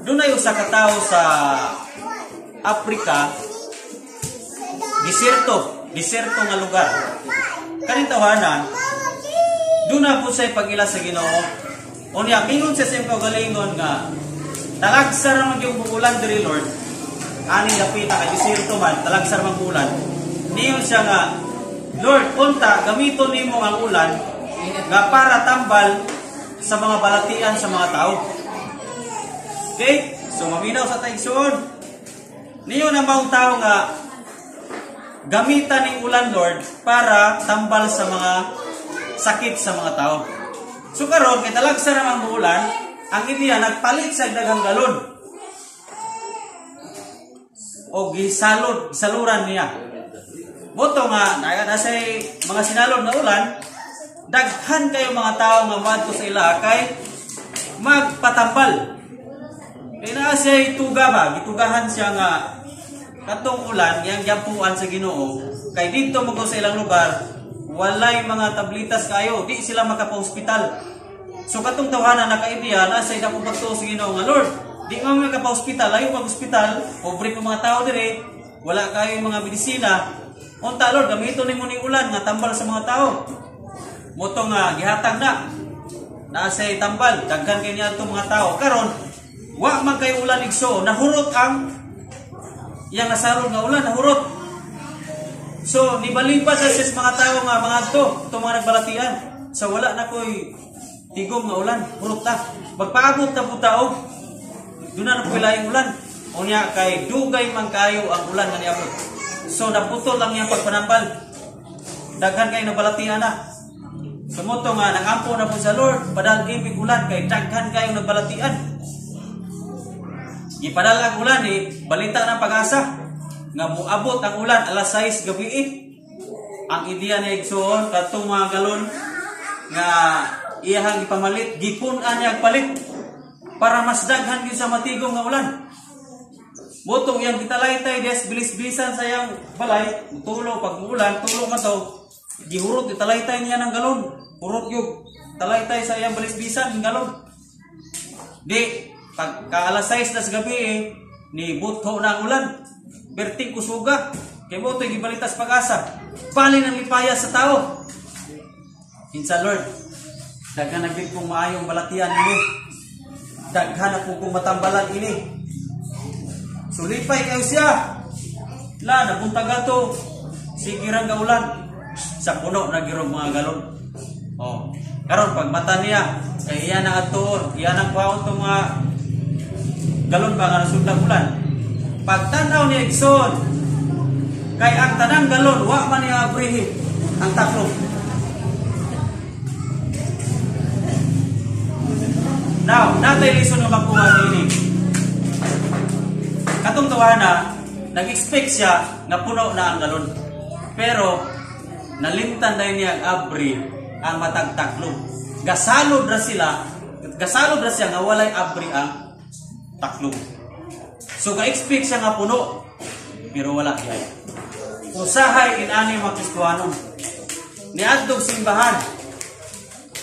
dunay usa ka tawo sa Africa, desierto nga lugar. Kaning tawanan, duna po say pag-ila sa Ginoo. Unya mingon sa siyang kaugalingon nga talagsar man yung buulan diri Lord. Ani dapita kay desierto man, talagsar man buulan. Niyon siya nga, Lord, unta gamiton nimo ang ulan nga para tambal sa mga balatian sa mga tao. Okay? So maminaw sa taigsoon. Niyo na maong tao nga gamitan ng ulan, Lord, para tambal sa mga sakit sa mga tao. So karon kay talagsa ra ang ulan, ang ibiya nagpalit sa daghang galon. O gisaluran niya. Boto nga nasay mga sinalod na ulan, daghan kayo mga tao nga madto sa ila kay magpatambal. Kaya na siya ituga ba? Gitugahan siya nga katong ulan, yang jampuan sa Ginoo. Kay dito mo sa ilang lugar, walay mga tablitas kayo, di sila makapa-hospital. So katong tawanan nakaibiya, nasa ida kong pagtuo sa Ginoo nga, Lord, di nga makapa-hospital, layo pag-hospital, pobre pa mga tao dire, wala kayo mga medisina. Unta, Lord, gamiton nimo ning ulan nga tambal sa mga tao. Moto nga gihatag na. Nasa tambal, daghan kay niya itong mga tao. Karon, wa man kay ulan igso, nahurot ang yang nasarod nga ulan, nahurot. So nibalipat sa mga tao nga mga to mga nagbalatian. So wala na koy tigom nga ulan, hurot ta. Magpaabot ta po tao. Doon na napilayang ulan. Unya kay dugay man kayo ang ulan nga niabot. So naputol lang yang pagpanambal. Daghan kay nabalatian na. Sumoto nga nangampo na po sa Lord, padal ibig ulan kay daghan kayo nabalatian. Ipadala ang ulan balita ng pag-asa nga muabot ang ulan alas 6 gabi Ang ideya na igsoon katong mga galon nga iyahang ipamalit, gipunan niya palit para mas daghan gyud sa matigom nga ulan. Butong yang gitalaytay des bilis-bilisan sa yang balay, tulo pag ulan, tulo man to, gihurot gitalaytay niya ng galon. Hurot gyud talaytay sa yang bilis-bilisan ng galon. Di pagka alas 6 na sa gabi ni butho na ang ulan. Berting kusuga. Kaya mo ito'y gibalitas pag-asa. Palin ang lipaya sa tao. Insa Lord, daghan na gid kong maayong balatian ini. Daghan na kong matambalan ini. Sulipay kayo siya. La, napunta to. Sigirang ka ulan. Sa puno na girong mga galon. Oh. Karon pag mata niya, kay iyan ang atuon, iyan ang kuhaon itong mga galon ba nga nasundang ulan. Pagtanaw niya igsoon, kay ang tanang galon, wa man niya abrihin ang taklong. Now, natay lison ng magkuha ini. Katong tawana, nag-expect siya na puno na ang galon. Pero, nalimtan dahil niya ang abri ang matagtaklong. Gasalod ra siya nga walay abri ang taklong. So ka-expect siya nga puno, pero wala yan. Usahay inani mga Kristiyanon. Niadtog simbahan,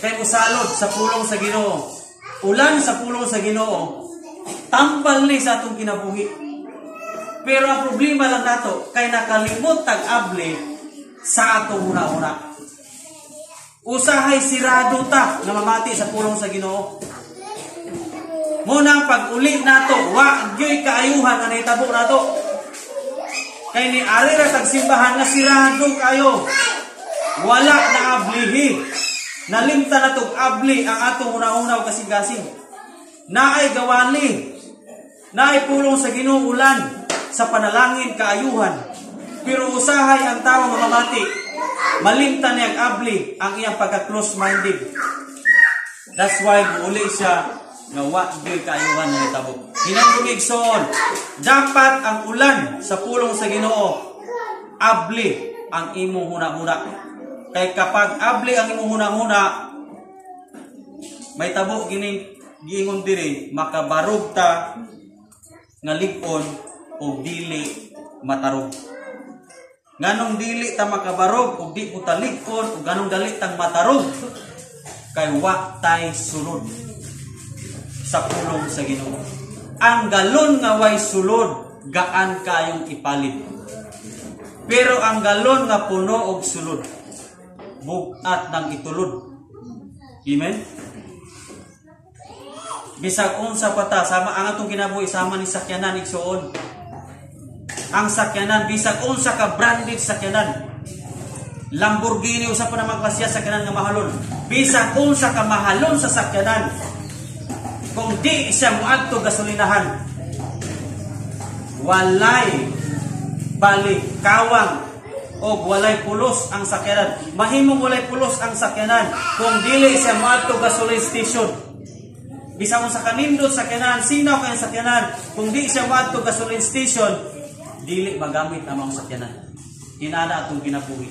kay usalod sa pulong sa Ginoo. Ulan sa pulong sa Ginoo, tambal ni sa atong kinabuhi. Pero ang problema lang nato, kay nakalimot tag-abli sa atong una-una. Usahay sirado ta na mamati sa pulong sa Ginoo. Munang pag-uli nato, wa gyoy kaayuhan nga nahitabo nato. Kay ni ari ra tagsimbahan nga sirado kayo. Wala na ablihi. Nalimta na tog abli ang atong una-unaw kasing-kasing. Naay gawali. Naay pulong sa Ginoo ulan sa panalangin kaayuhan. Pero usahay ang tao nga mamati. Malimta niya ang abli ang iyang pagka-close-minded. That's why uli siya nga wa gyud kaayuhan nga hitabo. Hinangtong igsoon, dapat ang ulan sa pulong sa Ginoo abli ang imong huna-huna. Kay kapag abli ang imong huna-huna, may tabo gining giingon diri makabarog ta nga lig-on o dili matarog. Nganong dili ta makabarog o di po ta lig-on o ganong dali tang matarog kay wa tay sulod sa pulong sa Ginoo. ang galon nga way sulod gaan kayong ipalit. Pero ang galon nga puno og sulod bugat nang itulod. Amen. Bisag unsa pa ta sama ang atong kinabuhi sama ni sakyanan igsuon. Ang sakyanan bisag unsa ka branded sakyanan. Lamborghini usa pa namang klasya sakyanan nga mahalon. Bisag unsa ka mahalon sa sakyanan. Kung di siya moadto gasolinahan, walay balik kawang o walay pulos ang sakyanan. Mahimong walay pulos ang sakyanan kung dili siya moadto gasoline station. Bisag unsa ka nindot sakyanan, sinaw kay sakyanan, kung di siya moadto gasoline station, dili magamit ang mga sakyanan. Inana atong kinabuhi.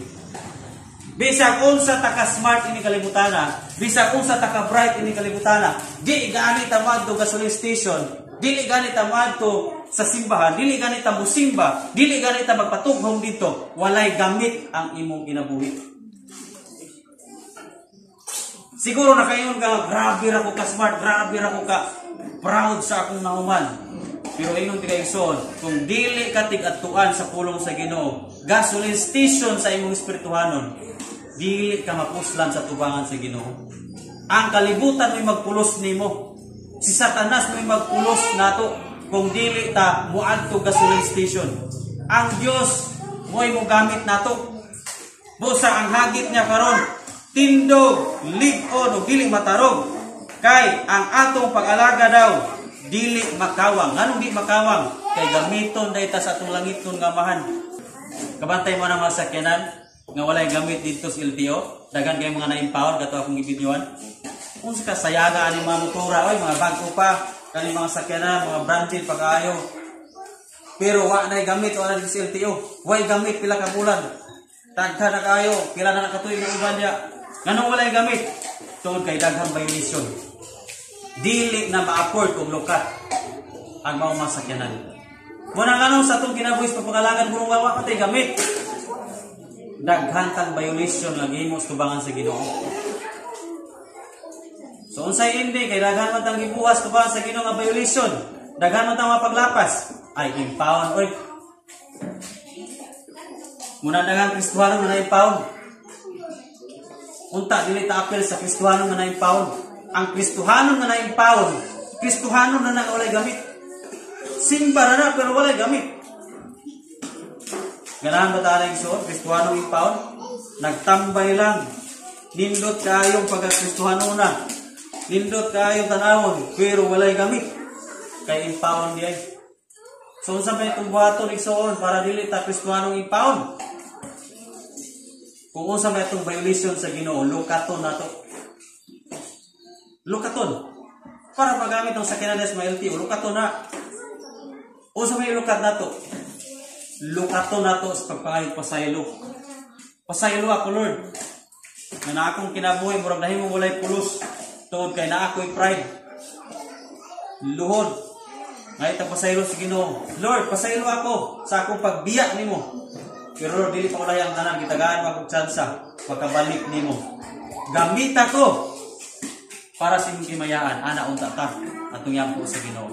Bisag unsa ta ka smart ini kalibutana, bisag unsa ta ka bright ini kalibutana, di gani ta moadto gasoline station, dili gani ta moadto sa simbahan, dili gani ta musimba, dili gani ta magpatughom dito, walay gamit ang imong kinabuhi. Siguro na kayon ka, grabe ra ko ka smart, grabe ra ko ka proud sa akong nahuman. Pero ingon ti kaigsoon, kung dili ka tig-atuan sa pulong sa Ginoo, gasoline station sa imong espirituhanon, dili ka mapuslan sa tubangan sa Ginoo. Ang kalibutan mo'y magpulos nimo. Si Satanas mo'y magpulos nato kung dili ta muadto gasoline station. Ang Dios mo'y mo gamit nato. Busa ang hagit niya karon, tindog, lig-on o dili matarog. Kay ang atong pag-alaga daw dili makawang. Anong di makawang? Kay gamiton dayta sa atong langiton nga amahan. Kabantay mo na mga sakyanan nga walay gamit dito sa LTO. Dagan kay mga na-empower kato akong ibidyoan. Kung sa kasayaga ani mga motora, oy mga bago pa kani mga sakyanan, mga branded pag-ayo. Pero wa nay gamit o ana sa LTO. Way gamit pila ka bulan. Tagka na kayo, pila na nakatuig na uban dia. Nganong walay gamit? Tungod kay daghang violation. Dili na ma-afford kung lukat ang mga masakyanan. Muna nga sa itong kinabuhis pagpangalagan mong wawa patay gamit. Daghan kang violation lang himos tubangan sa Ginoo. So unsay hindi kay daghan man tang gibuwas tubangan sa Ginoo nga violation. Daghan man tang mapaglapas ay impound oy. Muna daghan Kristohano nga na-impound. Unta dili ta apel sa Kristohano nga na-impound. Ang Kristohano nga na-impound, Kristohano na walay gamit. Simba na pero walay gamit. Ganahan ba tayo igsoon? Kristohano impound? Nagtambay lang. Nindot kayong pagka-Kristohano na. Nindot kayong tanawon, pero walay gamit. Kay impound di ay. So, saan pa itong buhaton igsoon para dili ta Kristohano impound? Kung unsa may itong violation sa Ginoo, lukaton na to. Lukaton. Para magamit ng sakyanan sa LTO, lukaton na. Unsa may lukat na to? Lukaton na to sa pagpangayot pasaylo. Pasaylo ako, Lord. Na akong kinabuhi, murag nahimong walay pulos. Tuod kay na ako'y pride. Luhod. Ngayon ang pasaylo sa Ginoo. Lord, pasaylo ako sa akong pagbiyak nimo. Pero Lord, dili pa wala yung tanan. Gitagaan mo akong tsansa. Pagkabalik nimo. Gamit ako para sa imong kimayaan. Ana unta ta. Atong yampo sa Ginoo.